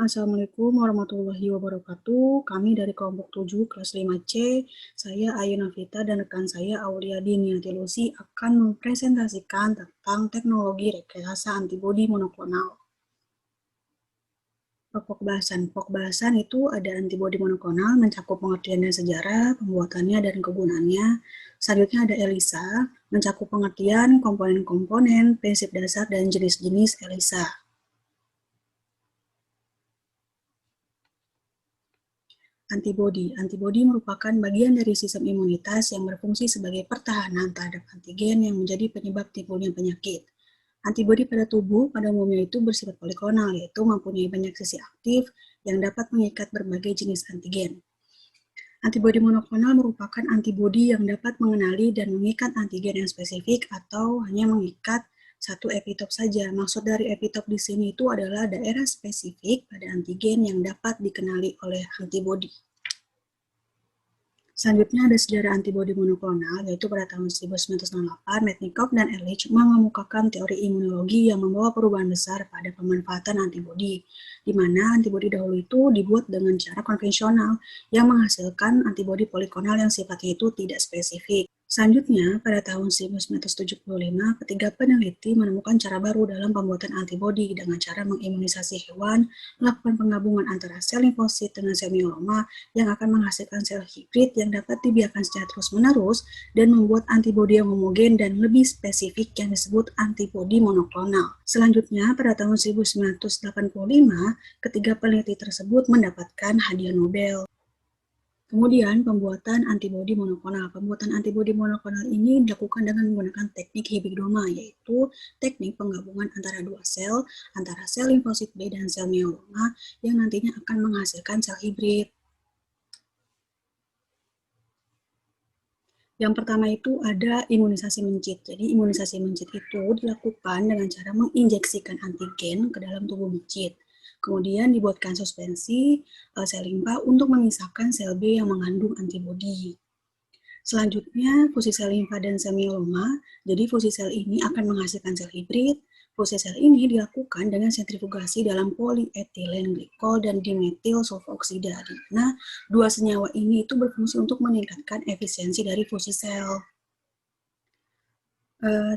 Assalamualaikum warahmatullahi wabarakatuh. Kami dari kelompok 7 kelas 5C, saya Ayu Nafita dan rekan saya Aulia Diniati Lucy akan mempresentasikan tentang teknologi rekayasa antibodi monoklonal. Pokok bahasan itu ada antibodi monoklonal, mencakup pengertian dan sejarah, pembuatannya dan kegunaannya. Selanjutnya ada ELISA, mencakup pengertian, komponen-komponen, prinsip dasar, dan jenis-jenis ELISA. Antibodi merupakan bagian dari sistem imunitas yang berfungsi sebagai pertahanan terhadap antigen yang menjadi penyebab timbulnya penyakit. Antibodi pada tubuh pada umumnya itu bersifat poliklonal, yaitu mempunyai banyak sisi aktif yang dapat mengikat berbagai jenis antigen. Antibodi monoklonal merupakan antibodi yang dapat mengenali dan mengikat antigen yang spesifik atau hanya mengikat satu epitop saja. Maksud dari epitop di sini itu adalah daerah spesifik pada antigen yang dapat dikenali oleh antibodi. Selanjutnya ada sejarah antibodi monoklonal, yaitu pada tahun 1968, Metnikov dan Ehrlich mengemukakan teori imunologi yang membawa perubahan besar pada pemanfaatan antibodi, di mana antibodi dahulu itu dibuat dengan cara konvensional yang menghasilkan antibodi poliklonal yang sifatnya itu tidak spesifik. Selanjutnya, pada tahun 1975, ketiga peneliti menemukan cara baru dalam pembuatan antibodi dengan cara mengimunisasi hewan, melakukan penggabungan antara sel limfosit dengan sel mieloma yang akan menghasilkan sel hibrid yang dapat dibiarkan secara terus-menerus dan membuat antibodi yang homogen dan lebih spesifik yang disebut antibodi monoklonal. Selanjutnya, pada tahun 1985, ketiga peneliti tersebut mendapatkan hadiah Nobel. Kemudian, pembuatan antibodi monoklonal. Pembuatan antibodi monoklonal ini dilakukan dengan menggunakan teknik hibridoma, yaitu teknik penggabungan antara dua sel, antara sel limfosit B dan sel mieloma, yang nantinya akan menghasilkan sel hibrid. Yang pertama itu ada imunisasi mencit. Jadi, imunisasi mencit itu dilakukan dengan cara menginjeksikan antigen ke dalam tubuh mencit. Kemudian dibuatkan suspensi sel limpa untuk memisahkan sel B yang mengandung antibodi. Selanjutnya, fusi sel limfa dan sel mieloma. Jadi, fusi sel ini akan menghasilkan sel hibrid. Fusi sel ini dilakukan dengan sentrifugasi dalam polietilen glikol dan dimetil sulfoksida, di mana dua senyawa ini itu berfungsi untuk meningkatkan efisiensi dari fusi sel.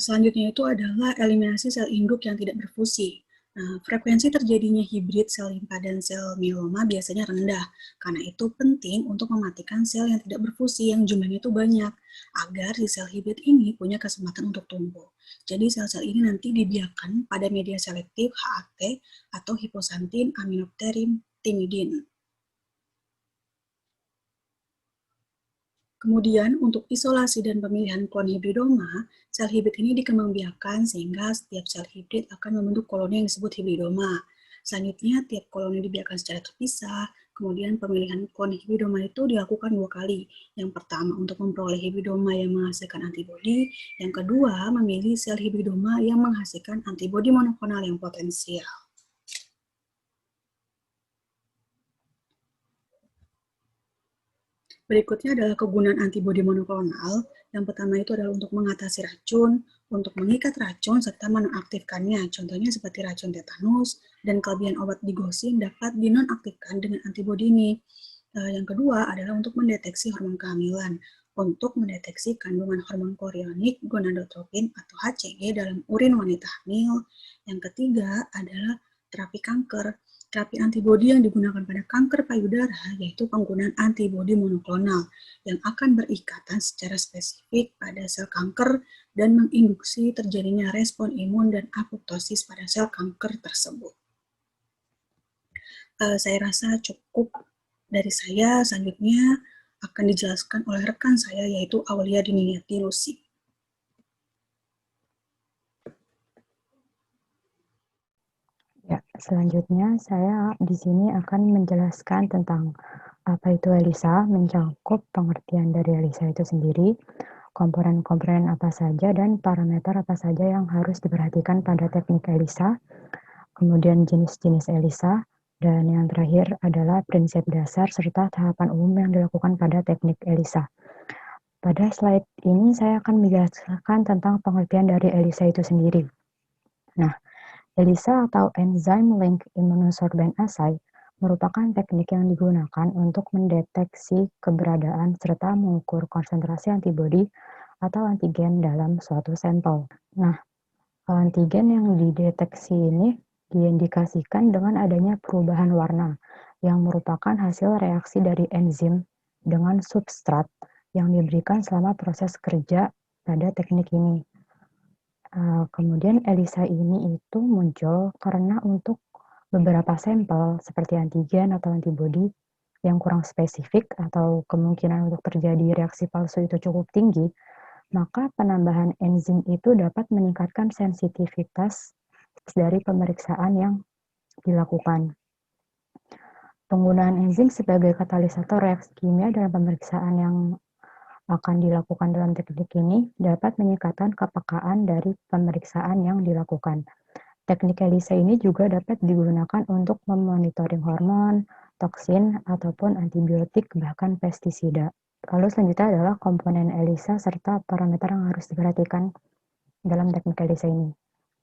Selanjutnya itu adalah eliminasi sel induk yang tidak berfusi. Nah, frekuensi terjadinya hibrid sel limfa dan sel mieloma biasanya rendah. Karena itu penting untuk mematikan sel yang tidak berfusi yang jumlahnya itu banyak, agar si sel hibrid ini punya kesempatan untuk tumbuh. Jadi sel-sel ini nanti dibiarkan pada media selektif HAT atau hiposantin aminopterin timidin. Kemudian, untuk isolasi dan pemilihan klon hibridoma, sel hibrid ini dikembangbiakkan sehingga setiap sel hibrid akan membentuk koloni yang disebut hibridoma. Selanjutnya, tiap koloni dibiarkan secara terpisah. Kemudian, pemilihan klon hibridoma itu dilakukan 2 kali. Yang pertama, untuk memperoleh hibridoma yang menghasilkan antibodi. Yang kedua, memilih sel hibridoma yang menghasilkan antibodi monoklonal yang potensial. Berikutnya adalah kegunaan antibodi monoklonal. Yang pertama itu adalah untuk mengatasi racun, untuk mengikat racun, serta menonaktifkannya. Contohnya seperti racun tetanus, dan kelebihan obat digosin dapat dinonaktifkan dengan antibodi ini. Yang kedua adalah untuk mendeteksi hormon kehamilan, untuk mendeteksi kandungan hormon korionik, gonadotropin atau HCG dalam urin wanita hamil. Yang ketiga adalah terapi kanker. Terapi antibodi yang digunakan pada kanker payudara yaitu penggunaan antibodi monoklonal yang akan berikatan secara spesifik pada sel kanker dan menginduksi terjadinya respon imun dan apoptosis pada sel kanker tersebut. Saya rasa cukup dari saya. Selanjutnya akan dijelaskan oleh rekan saya yaitu Aulia Diniati Lucy. Ya, selanjutnya saya di sini akan menjelaskan tentang apa itu ELISA, mencakup pengertian dari ELISA itu sendiri, komponen-komponen apa saja, dan parameter apa saja yang harus diperhatikan pada teknik ELISA, kemudian jenis-jenis ELISA, dan yang terakhir adalah prinsip dasar serta tahapan umum yang dilakukan pada teknik ELISA. Pada slide ini saya akan menjelaskan tentang pengertian dari ELISA itu sendiri. Nah, ELISA atau Enzyme Linked Immunosorbent Assay merupakan teknik yang digunakan untuk mendeteksi keberadaan serta mengukur konsentrasi antibodi atau antigen dalam suatu sampel. Nah, antigen yang dideteksi ini diindikasikan dengan adanya perubahan warna yang merupakan hasil reaksi dari enzim dengan substrat yang diberikan selama proses kerja pada teknik ini. Kemudian ELISA ini itu muncul karena untuk beberapa sampel seperti antigen atau antibodi yang kurang spesifik atau kemungkinan untuk terjadi reaksi palsu itu cukup tinggi, maka penambahan enzim itu dapat meningkatkan sensitivitas dari pemeriksaan yang dilakukan. Penggunaan enzim sebagai katalisator reaksi kimia dalam pemeriksaan yang akan dilakukan dalam teknik ini dapat meningkatkan kepekaan dari pemeriksaan yang dilakukan. Teknik ELISA ini juga dapat digunakan untuk memonitoring hormon, toksin, ataupun antibiotik, bahkan pestisida. Lalu selanjutnya adalah komponen ELISA serta parameter yang harus diperhatikan dalam teknik ELISA ini.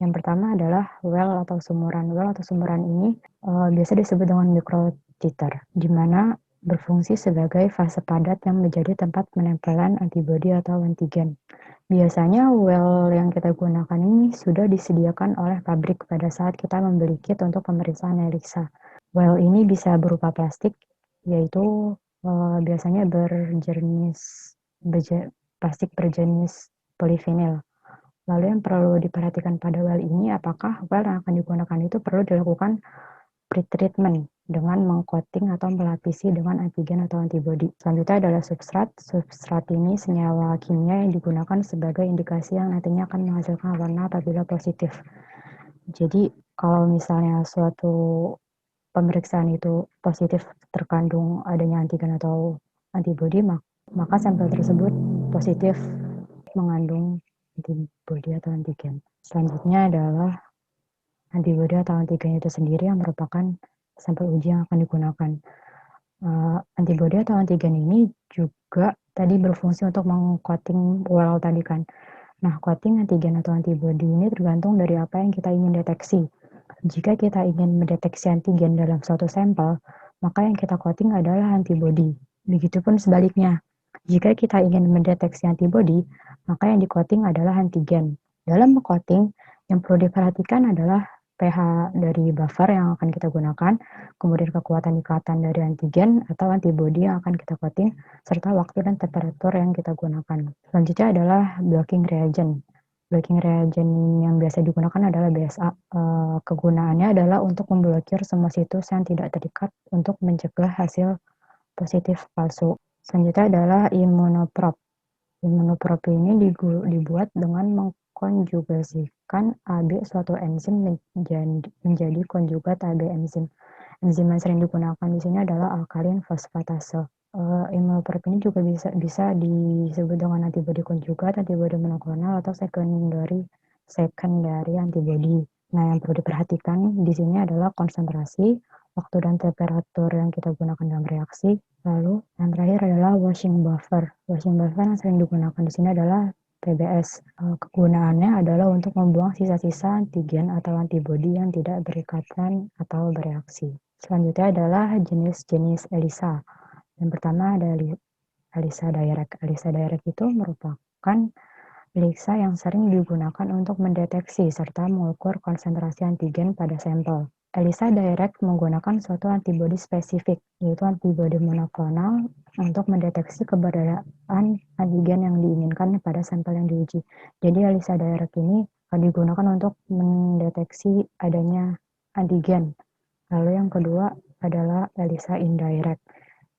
Yang pertama adalah well atau sumuran. Well atau sumuran ini biasa disebut dengan microtiter, di mana berfungsi sebagai fase padat yang menjadi tempat penempelan antibodi atau antigen. Biasanya well yang kita gunakan ini sudah disediakan oleh pabrik pada saat kita membeli kit untuk pemeriksaan ELISA. Well ini bisa berupa plastik, yaitu biasanya plastik berjenis polivinil. Lalu yang perlu diperhatikan pada well ini, apakah well yang akan digunakan itu perlu dilakukan pretreatment dengan mengcoating atau melapisi dengan antigen atau antibodi. Selanjutnya adalah substrat. Substrat ini senyawa kimia yang digunakan sebagai indikasi yang nantinya akan menghasilkan warna apabila positif. Jadi kalau misalnya suatu pemeriksaan itu positif terkandung adanya antigen atau antibodi, maka sampel tersebut positif mengandung antibodi atau antigen. Selanjutnya adalah antibodi atau antigen itu sendiri yang merupakan sampel uji yang akan digunakan. Antibodi atau antigen ini juga tadi berfungsi untuk meng-coating well tadi kan. Nah, coating antigen atau antibodi ini tergantung dari apa yang kita ingin deteksi. Jika kita ingin mendeteksi antigen dalam suatu sampel, maka yang kita coating adalah antibodi. Begitupun sebaliknya. Jika kita ingin mendeteksi antibodi, maka yang di-coating adalah antigen. Dalam coating, yang perlu diperhatikan adalah pH dari buffer yang akan kita gunakan, kemudian kekuatan ikatan dari antigen atau antibodi yang akan kita coating, serta waktu dan temperatur yang kita gunakan. Selanjutnya adalah blocking reagent. Blocking reagent yang biasa digunakan adalah BSA. Kegunaannya adalah untuk memblokir semua situs yang tidak terikat untuk mencegah hasil positif palsu. Selanjutnya adalah immunoprobe. Immunoprobe ini dibuat dengan mengkonjugasikan AB suatu enzim menjadi konjugat AB enzim. Enzim yang sering digunakan di sini adalah alkalin fosfatase. Immunoprobe ini juga bisa disebut dengan antibodi konjugat, antibodi monoklonal, atau secondary antibody. Nah, yang perlu diperhatikan di sini adalah konsentrasi, waktu dan temperatur yang kita gunakan dalam reaksi. Lalu yang terakhir adalah washing buffer. Washing buffer yang sering digunakan di sini adalah PBS. Kegunaannya adalah untuk membuang sisa-sisa antigen atau antibodi yang tidak berikatan atau bereaksi. Selanjutnya adalah jenis-jenis ELISA. Yang pertama ada ELISA direct. ELISA direct itu merupakan ELISA yang sering digunakan untuk mendeteksi serta mengukur konsentrasi antigen pada sampel. ELISA direct menggunakan suatu antibodi spesifik, yaitu antibodi monoklonal untuk mendeteksi keberadaan antigen yang diinginkan pada sampel yang diuji. Jadi ELISA direct ini digunakan untuk mendeteksi adanya antigen. Lalu yang kedua adalah ELISA indirect,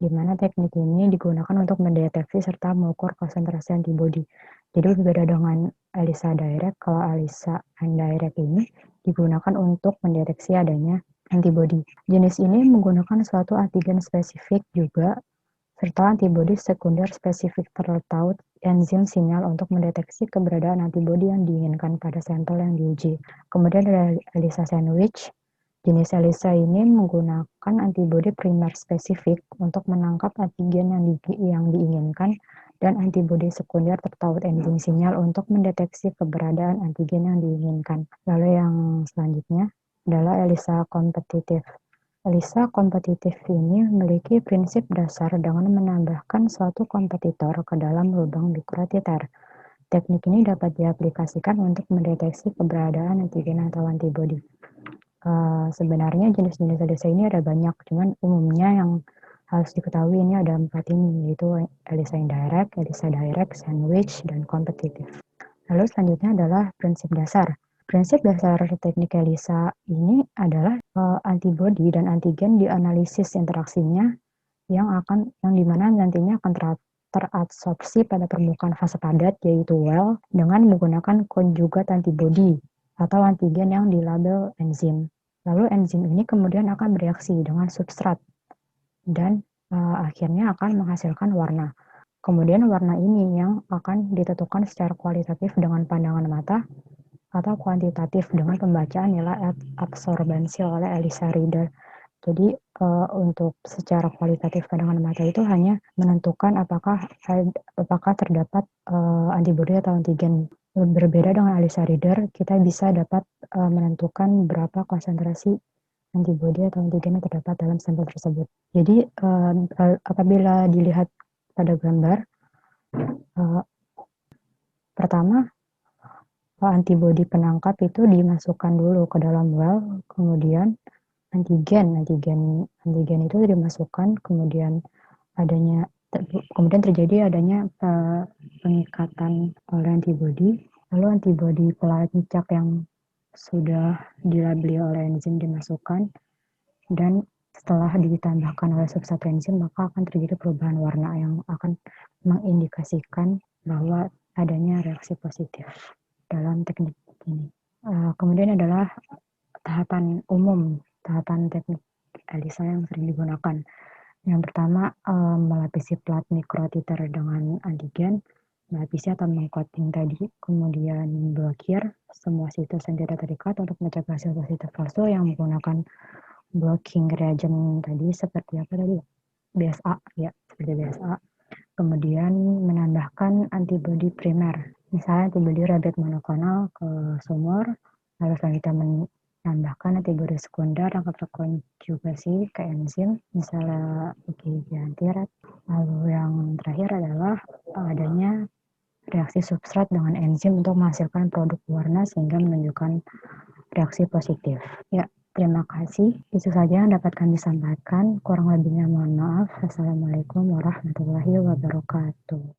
di mana teknik ini digunakan untuk mendeteksi serta mengukur konsentrasi antibodi. Jadi berbeda dengan ELISA direct, kalau ELISA indirect ini digunakan untuk mendeteksi adanya antibodi. Jenis ini menggunakan suatu antigen spesifik juga, serta antibodi sekunder spesifik tertaut enzim sinyal untuk mendeteksi keberadaan antibodi yang diinginkan pada sampel yang diuji. Kemudian ada ELISA sandwich. Jenis ELISA ini menggunakan antibodi primer spesifik untuk menangkap antigen yang diinginkan dan antibodi sekunder tertaut enzim sinyal untuk mendeteksi keberadaan antigen yang diinginkan. Lalu yang selanjutnya adalah ELISA kompetitif. ELISA kompetitif ini memiliki prinsip dasar dengan menambahkan suatu kompetitor ke dalam lubang mikrotiter. Teknik ini dapat diaplikasikan untuk mendeteksi keberadaan antigen atau antibodi. Sebenarnya jenis-jenis ELISA ini ada banyak, cuman umumnya yang harus diketahui ini ada 4 ini, yaitu ELISA indirect, ELISA direct, sandwich, dan kompetitif. Lalu selanjutnya adalah prinsip dasar. Prinsip dasar teknik ELISA ini adalah antibodi dan antigen dianalisis interaksinya yang dimana nantinya akan teradsorpsi pada permukaan fase padat yaitu well dengan menggunakan konjugat antibodi atau antigen yang dilabel enzim. Lalu enzim ini kemudian akan bereaksi dengan substrat dan akhirnya akan menghasilkan warna. Kemudian warna ini yang akan ditentukan secara kualitatif dengan pandangan mata atau kuantitatif dengan pembacaan nilai absorbansi oleh ELISA reader. Jadi untuk secara kualitatif pandangan mata itu hanya menentukan apakah terdapat antibodi atau antigen. Berbeda dengan ELISA reader, kita bisa dapat menentukan berapa konsentrasi antibodi atau antigen yang terdapat dalam sampel tersebut. Jadi apabila dilihat pada gambar, pertama antibodi penangkap itu dimasukkan dulu ke dalam well, kemudian antigen itu dimasukkan, kemudian terjadi adanya pengikatan oleh antibodi, lalu antibodi pelacak yang sudah dilabeli oleh enzim dimasukkan, dan setelah ditambahkan oleh substrat enzim maka akan terjadi perubahan warna yang akan mengindikasikan bahwa adanya reaksi positif dalam teknik ini. Kemudian adalah tahapan teknik ELISA yang sering digunakan. Yang pertama, melapisi plat mikrotiter dengan antigen, melapisi atau mengcoating tadi, kemudian blokir semua situs yang tidak terikat untuk mencegah hasil positif palsu yang menggunakan blocking reagent tadi seperti apa tadi? BSA, ya, seperti BSA. Kemudian menambahkan antibodi primer, misalnya antibodi rabies monoklonal ke sumur, lalu selanjutnya menambahkan antibodi sekunder yang terkonjugasi ke enzim, misalnya IgG antirat. Lalu yang terakhir adalah adanya reaksi substrat dengan enzim untuk menghasilkan produk warna sehingga menunjukkan reaksi positif. Ya, terima kasih. Itu saja yang dapat kami sampaikan. Kurang lebihnya mohon maaf. Wassalamualaikum warahmatullahi wabarakatuh.